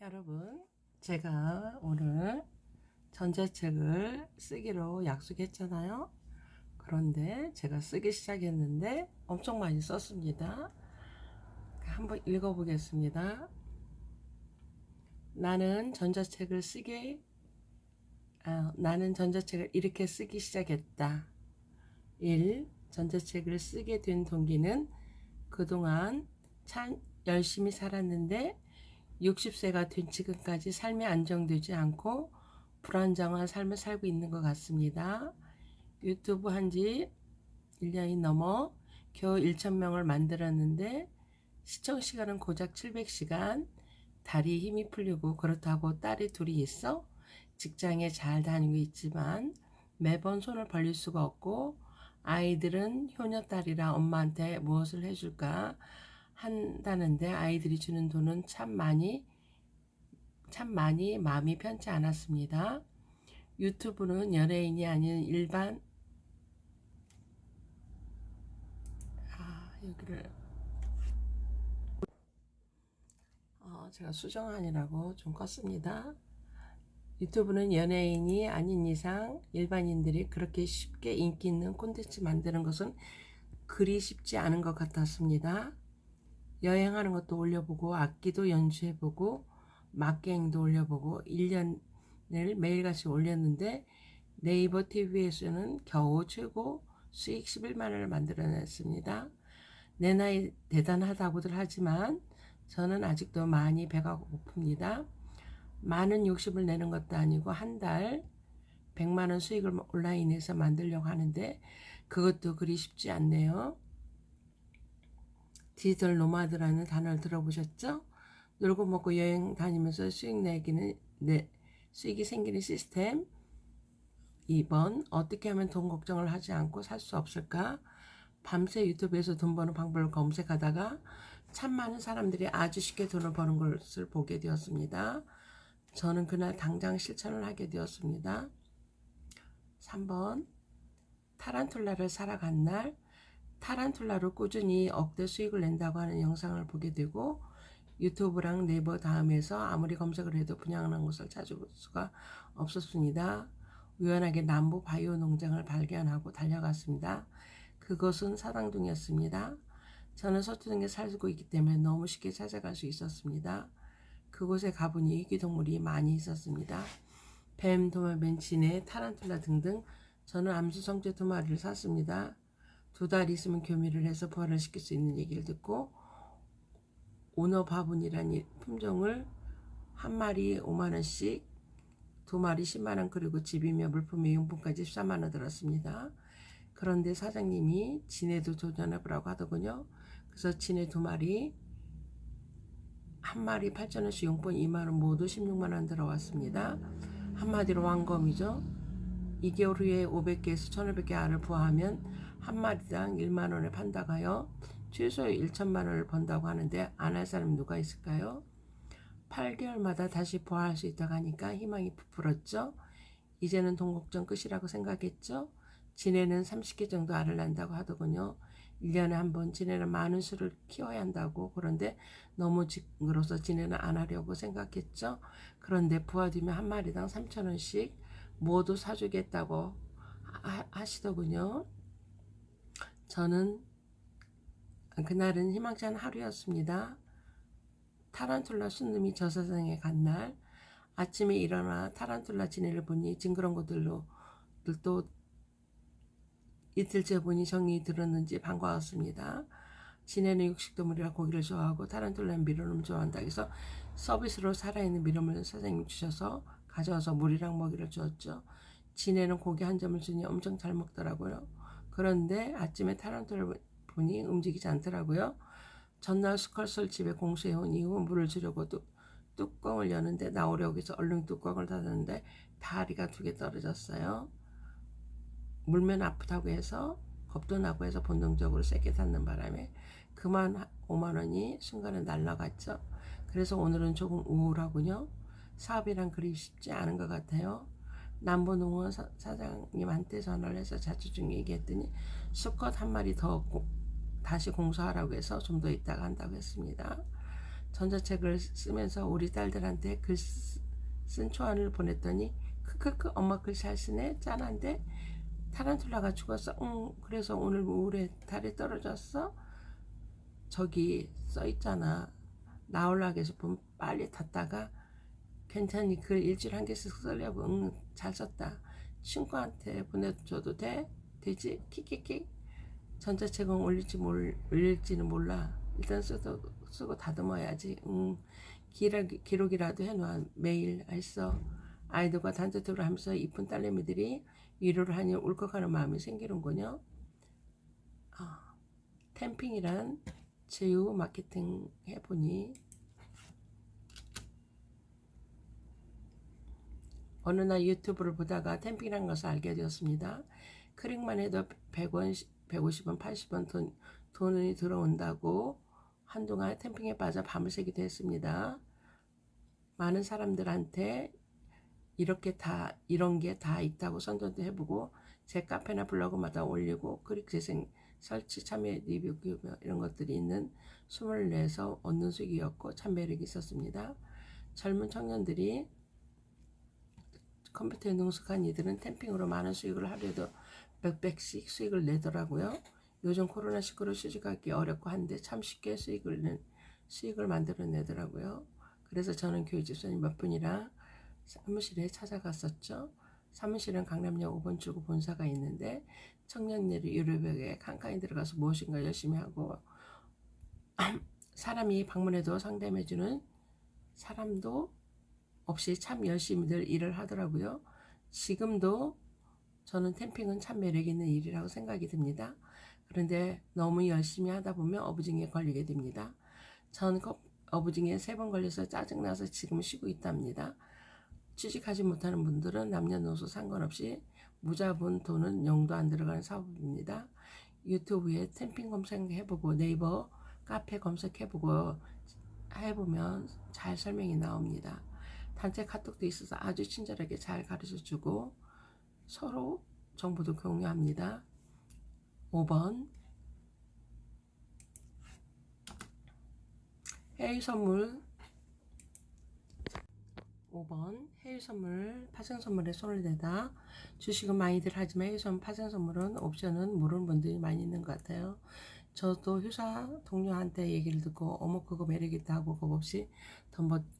여러분, 제가 오늘 전자책을 쓰기로 약속했잖아요. 그런데 제가 쓰기 시작했는데 엄청 많이 썼습니다. 한번 읽어보겠습니다. 나는 전자책을 이렇게 쓰기 시작했다. 1. 전자책을 쓰게 된 동기는 그동안 참 열심히 살았는데 60세가 된 지금까지 삶이 안정되지 않고 불안정한 삶을 살고 있는 것 같습니다. 유튜브 한지 1년이 넘어 겨우 1,000명을 만들었는데 시청시간은 고작 700시간. 다리에 힘이 풀리고 그렇다고 딸이 둘이 있어 직장에 잘 다니고 있지만 매번 손을 벌릴 수가 없고 아이들은 효녀딸이라 엄마한테 무엇을 해줄까 한다는데 아이들이 주는 돈은 참 많이 마음이 편치 않았습니다. 유튜브는 연예인이 아닌 일반 여기를 제가 수정하느라고 좀 껐습니다. 유튜브는 연예인이 아닌 이상 일반인들이 그렇게 쉽게 인기 있는 콘텐츠 만드는 것은 그리 쉽지 않은 것 같았습니다. 여행하는 것도 올려보고 악기도 연주해보고 막갱도 올려보고 1년을 매일같이 올렸는데 네이버 TV에서는 겨우 최고 수익 11만원을 만들어냈습니다. 내 나이 대단하다고들 하지만 저는 아직도 많이 배가 고픕니다. 많은 욕심을 내는 것도 아니고 한 달 100만원 수익을 온라인에서 만들려고 하는데 그것도 그리 쉽지 않네요. 디지털 노마드라는 단어를 들어보셨죠? 놀고 먹고 여행 다니면서 수익이 생기는 시스템. 2번, 어떻게 하면 돈 걱정을 하지 않고 살 수 없을까? 밤새 유튜브에서 돈 버는 방법을 검색하다가 참 많은 사람들이 아주 쉽게 돈을 버는 것을 보게 되었습니다. 저는 그날 당장 실천을 하게 되었습니다. 3번, 타란툴라를 살아간 날. 타란툴라로 꾸준히 억대 수익을 낸다고 하는 영상을 보게 되고 유튜브랑 네이버 다음에서 아무리 검색을 해도 분양하는 곳을 찾을 수가 없었습니다. 우연하게 남부 바이오 농장을 발견하고 달려갔습니다. 그것은 사당동이었습니다. 저는 서초동에 살고 있기 때문에 너무 쉽게 찾아갈 수 있었습니다. 그곳에 가보니 희귀동물이 많이 있었습니다. 뱀, 도마뱀, 진해, 타란툴라 등등. 저는 암수성체 2마리를 샀습니다. 2달 있으면 교미를 해서 부활을 시킬 수 있는 얘기를 듣고 오너 바분이라는 품종을 한 마리 5만원씩 2마리 10만원 그리고 집이며 물품의 용품까지 14만원 들었습니다. 그런데 사장님이 진해도 도전해보라고 하더군요. 그래서 진해 2마리 한 마리 8,000원씩 용품 2만원 모두 16만원 들어왔습니다. 한마디로 왕검이죠. 2개월 후에 500개에서 1,500개 알을 부화하면 한 마리당 1만원에 판다고 하여 최소 1천만원을 번다고 하는데 안 할 사람이 누가 있을까요? 8개월마다 다시 부화할 수 있다고 하니까 희망이 부풀었죠. 이제는 돈 걱정 끝이라고 생각했죠. 진해는 30개 정도 알을 낳는다고 하더군요. 1년에 한 번 진해는 많은 수를 키워야 한다고. 그런데 너무 징그러서 진해는 안 하려고 생각했죠. 그런데 부화되면 한 마리당 3,000원씩 모두 사주겠다고 하시더군요. 저는 그날은 희망찬 하루였습니다. 타란툴라 순놈이 저 세상에 간 날 아침에 일어나 타란툴라 진해를 보니 징그러운 것들도 이틀째 보니 정이 들었는지 반가웠습니다. 진해는 육식동물이라 고기를 좋아하고 타란툴라는 미름을 좋아한다 해서 서비스로 살아있는 미름을 사장님이 주셔서 가져와서 물이랑 먹이를 주었죠. 진해는 고기 한 점을 주니 엄청 잘 먹더라고요. 그런데 아침에 타란툴라를 보니 움직이지 않더라고요. 전날 스컬스를 집에 공수해온 이후 물을 주려고 뚜껑을 여는데 나오려고 해서 얼른 뚜껑을 닫았는데 다리가 2개 떨어졌어요. 물면 아프다고 해서 겁도 나고 해서 본능적으로 세게 닫는 바람에 그만 5만원이 순간에 날라갔죠. 그래서 오늘은 조금 우울하군요. 사업이란 그리 쉽지 않은 것 같아요. 남부농원 사장님한테 전화를 해서 자초중 얘기했더니 수컷 한 마리 더 다시 공수하라고 해서 좀 더 있다가 한다고 했습니다. 전자책을 쓰면서 우리 딸들한테 글 쓴 초안을 보냈더니 크크크 엄마 글 잘 쓰네 짠한데 타란툴라가 죽었어. 응 그래서 오늘 우울해 달에 떨어졌어. 저기 써있잖아. 나올락에서 보면 빨리 탔다가 괜찮니 글 일주일 한 개씩 쓰려고. 응 잘 썼다. 친구한테 보내줘도 돼? 되지? 키키키. 전자책은 올릴지는 몰라. 일단 쓰고 다듬어야지. 기록이라도 해놔. 매일 알았어. 아이들과 단체토를 하면서 이쁜 딸내미들이 위로를 하니 울컥하는 마음이 생기는군요. 캠핑이란 제휴 마케팅 해보니 어느 날 유튜브를 보다가 캠핑이란 것을 알게 되었습니다. 클릭만 해도 100원, 150원, 80원 돈이 들어온다고 한동안 캠핑에 빠져 밤을 새기도 했습니다. 많은 사람들한테 이런 게 다 있다고 선전도 해보고 제 카페나 블로그마다 올리고 클릭 재생 설치 참여 리뷰 이런 것들이 있는 24에서 얻는 수익이었고 참 매력이 있었습니다. 젊은 청년들이 컴퓨터에 능숙한 이들은 캠핑으로 많은 수익을 하려도 몇백씩 수익을 내더라고요. 요즘 코로나19로 시집가기 어렵고 한데 참 쉽게 수익을 만들어내더라고요. 그래서 저는 교회 집사님 몇 분이랑 사무실에 찾아갔었죠. 사무실은 강남역 5번 출구 본사가 있는데 청년들이 유료벽에 칸칸이 들어가서 무엇인가 열심히 하고 사람이 방문해도 상담해주는 사람도 없이 참 열심히들 일을 하더라고요. 지금도 저는 캠핑은 참 매력 있는 일이라고 생각이 듭니다. 그런데 너무 열심히 하다 보면 어부증에 걸리게 됩니다. 전 어부증에 3번 걸려서 짜증나서 지금 쉬고 있답니다. 취직하지 못하는 분들은 남녀노소 상관없이 무자본 돈은 0도 안 들어가는 사업입니다. 유튜브에 캠핑 검색해보고 네이버 카페 검색해보고 해보면 잘 설명이 나옵니다. 단체 카톡도 있어서 아주 친절하게 잘 가르쳐주고 서로 정보도 공유합니다. 5번 해외 선물 5번 해외 선물 파생 선물에 손을 대다 주식은 많이들 하지만 해외 선물 파생 선물은 옵션은 모르는 분들이 많이 있는 것 같아요. 저도 회사 동료한테 얘기를 듣고 어머 그거 매력있다 하고 겁 없이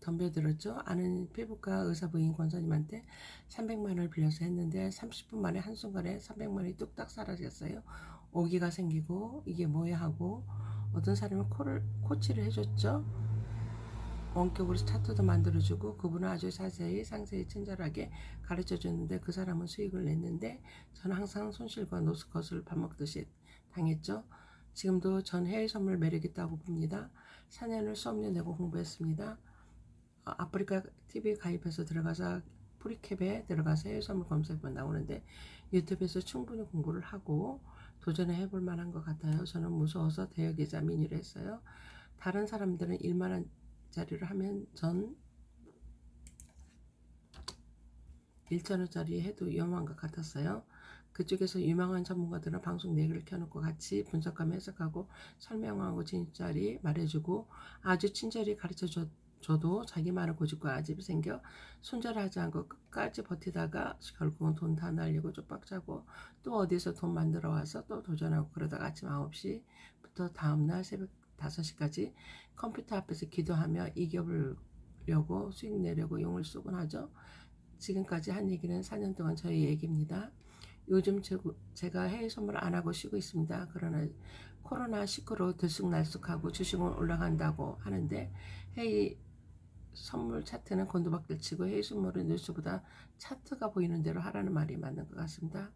덤벼들었죠. 아는 피부과 의사 부인 권사님한테 300만 원을 빌려서 했는데 30분 만에 한순간에 300만 원이 뚝딱 사라졌어요. 오기가 생기고 이게 뭐야 하고 어떤 사람은 코치를 해줬죠. 원격으로 차트도 만들어주고 그분은 아주 상세히 친절하게 가르쳐줬는데 그 사람은 수익을 냈는데 저는 항상 손실과 노스컷을 밥 먹듯이 당했죠. 지금도 전 해외 선물 매력있다고 봅니다. 4년을 수업료 내고 공부했습니다. 아프리카 TV 가입해서 들어가서 프리캡에 들어가서 해외 선물 검색하면 나오는데 유튜브에서 충분히 공부를 하고 도전해 해볼 만한 것 같아요. 저는 무서워서 대여계좌 민의를 했어요. 다른 사람들은 1만원 짜리를 하면 전 1,000원짜리 해도 위험한 것 같았어요. 그쪽에서 유명한 전문가들은 방송 4개를 켜놓고 같이 분석하며 해석하고 설명하고 진짜리 말해주고 아주 친절히 가르쳐줘도 자기만의 고집과 아집이 생겨 손절하지 않고 끝까지 버티다가 결국은 돈 다 날리고 쪽박차고 또 어디서 돈 만들어 와서 또 도전하고 그러다가 아침 9시부터 다음날 새벽 5시까지 컴퓨터 앞에서 기도하며 이겨보려고 수익 내려고 용을 쓰곤 하죠. 지금까지 한 얘기는 4년 동안 저의 얘기입니다. 요즘 제가 해외 선물 안 하고 쉬고 있습니다. 그러나 코로나19로 들쑥날쑥하고 주식은 올라간다고 하는데 해외 선물 차트는 곤두박질 치고 해외 선물은 뉴스보다 차트가 보이는 대로 하라는 말이 맞는 것 같습니다.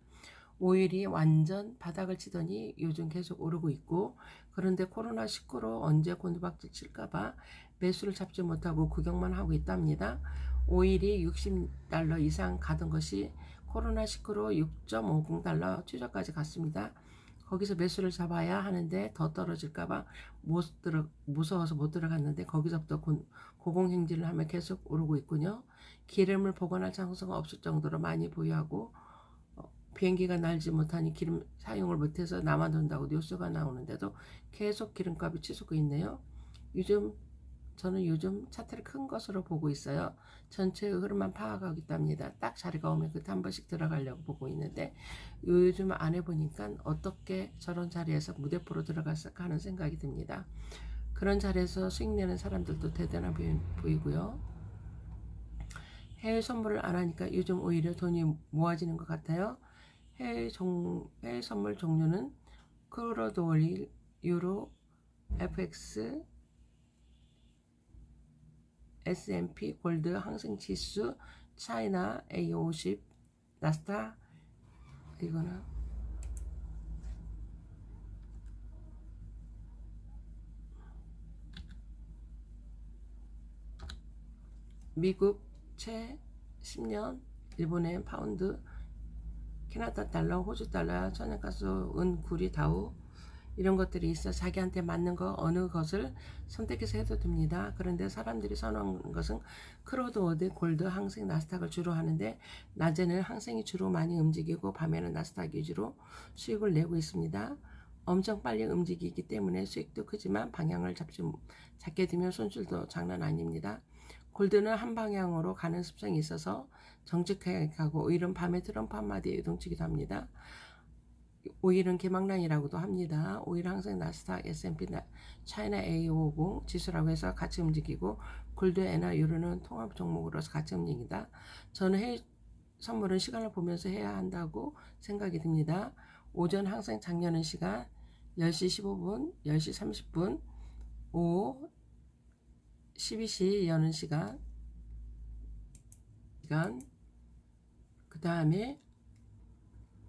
오일이 완전 바닥을 치더니 요즘 계속 오르고 있고 그런데 코로나19로 언제 곤두박질 칠까봐 매수를 잡지 못하고 구경만 하고 있답니다. 오일이 $60 이상 가던 것이 코로나19로 $6.50 최저까지 갔습니다. 거기서 매수를 잡아야 하는데 더 떨어질까봐 무서워서 못 들어갔는데 거기서부터 고공행진을 하며 계속 오르고 있군요. 기름을 보관할 장소가 없을 정도로 많이 보유하고 비행기가 날지 못하니 기름 사용을 못해서 남아돈다고 뉴스가 나오는데도 계속 기름값이 치솟고 있네요. 요즘 저는 요즘 차트를 큰 것으로 보고 있어요. 전체의 흐름만 파악하고 있답니다. 딱 자리가 오면 그때 한 번씩 들어가려고 보고 있는데 요즘 안 해보니까 어떻게 저런 자리에서 무대포로 들어갔을까 하는 생각이 듭니다. 그런 자리에서 수익 내는 사람들도 대단해 보이고요. 해외 선물을 안 하니까 요즘 오히려 돈이 모아지는 것 같아요. 해외 선물 종류는 크루드 오일, 유로, FX, S&P, 골드, 항생지수, 차이나, A50, 나스닥, 이거는 미국 채 10년, 일본의 파운드, 캐나다 달러, 호주 달러, 천연가스, 은, 구리, 다우 이런 것들이 있어 자기한테 맞는 거 어느 것을 선택해서 해도 됩니다. 그런데 사람들이 선호하는 것은 크루드 오일, 골드, 항생, 나스닥을 주로 하는데 낮에는 항생이 주로 많이 움직이고 밤에는 나스닥 위주로 수익을 내고 있습니다. 엄청 빨리 움직이기 때문에 수익도 크지만 방향을 잡게 되면 손실도 장난 아닙니다. 골드는 한 방향으로 가는 습성이 있어서 정직하게 가고 오일은 밤에 트럼프 한마디에 요동치기도 합니다. 오일은 개망란이라고도 합니다. 오일 항상 나스닥, S&P, 차이나 A50 지수라고 해서 같이 움직이고 골드, 엔화, 유로는 통합 종목으로서 같이 움직인다. 저는 해외 선물은 시간을 보면서 해야 한다고 생각이 듭니다. 오전 항상 장려는 시간 10시 15분, 10시 30분, 오후 12시 여는 시간, 그 다음에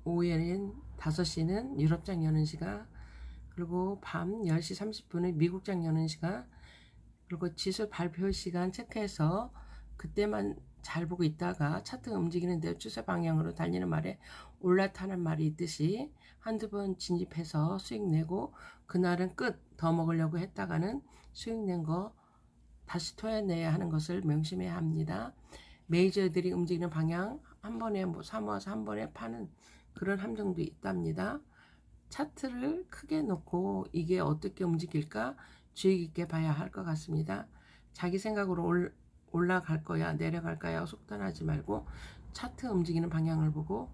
오후에는 5시는 유럽장 여는 시간, 그리고 밤 10시 30분에 미국장 여는 시간, 그리고 지수 발표 시간 체크해서 그때만 잘 보고 있다가 차트 움직이는데 추세 방향으로 달리는 말에 올라타는 말이 있듯이 한두 번 진입해서 수익 내고 그날은 끝 더 먹으려고 했다가는 수익 낸 거 다시 토해내야 하는 것을 명심해야 합니다. 메이저들이 움직이는 방향 한 번에 사모아서 한 번에 파는 그런 함정도 있답니다. 차트를 크게 놓고 이게 어떻게 움직일까 주의 깊게 봐야 할 것 같습니다. 자기 생각으로 올라갈 거야 내려갈 거야 속단하지 말고 차트 움직이는 방향을 보고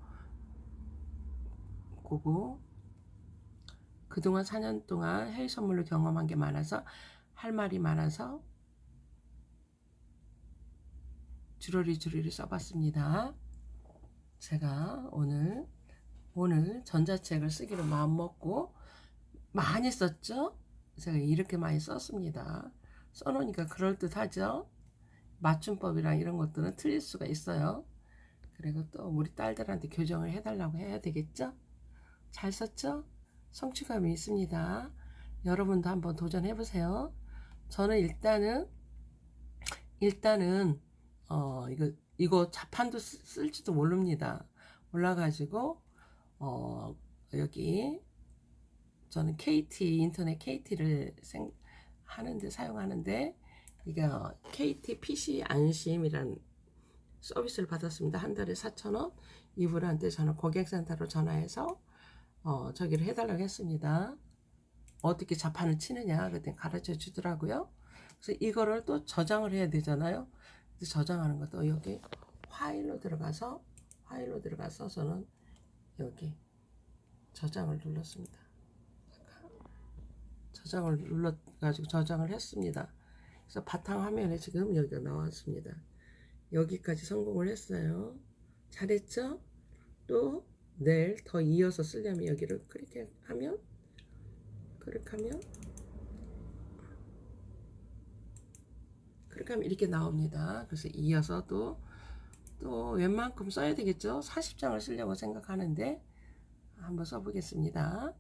그동안 4년 동안 해외 선물로 경험한 게 많아서 할 말이 많아서 주러리 써봤습니다. 제가 오늘 전자책을 쓰기로 마음먹고 많이 썼죠? 제가 이렇게 많이 썼습니다. 써놓으니까 그럴듯하죠? 맞춤법이랑 이런 것들은 틀릴 수가 있어요. 그리고 또 우리 딸들한테 교정을 해달라고 해야 되겠죠? 잘 썼죠? 성취감이 있습니다. 여러분도 한번 도전해보세요. 저는 일단은 이거 자판도 쓸지도 모릅니다. 몰라가지고 여기 저는 인터넷 KT를 사용하는데 이거 KT PC 안심이란 서비스를 받았습니다. 한 달에 4,000원. 이분한테 저는 고객센터로 전화해서 저기를 해달라고 했습니다. 어떻게 자판을 치느냐 그때 가르쳐 주더라고요. 그래서 이거를 또 저장을 해야 되잖아요. 그래서 저장하는 것도 여기 파일로 들어가서 저는 여기 저장을 눌렀습니다. 저장을 눌러가지고 저장을 했습니다. 그래서 바탕화면에 지금 여기가 나왔습니다. 여기까지 성공을 했어요. 잘했죠? 또 내일 더 이어서 쓰려면 여기를 클릭하면 이렇게 나옵니다. 그래서 이어서 또 웬만큼 써야 되겠죠? 40장을 쓰려고 생각하는데 한번 써보겠습니다.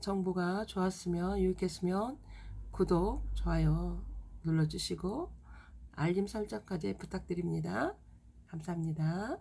정보가 좋았으면 유익했으면 구독, 좋아요 눌러주시고 알림 설정까지 부탁드립니다. 감사합니다.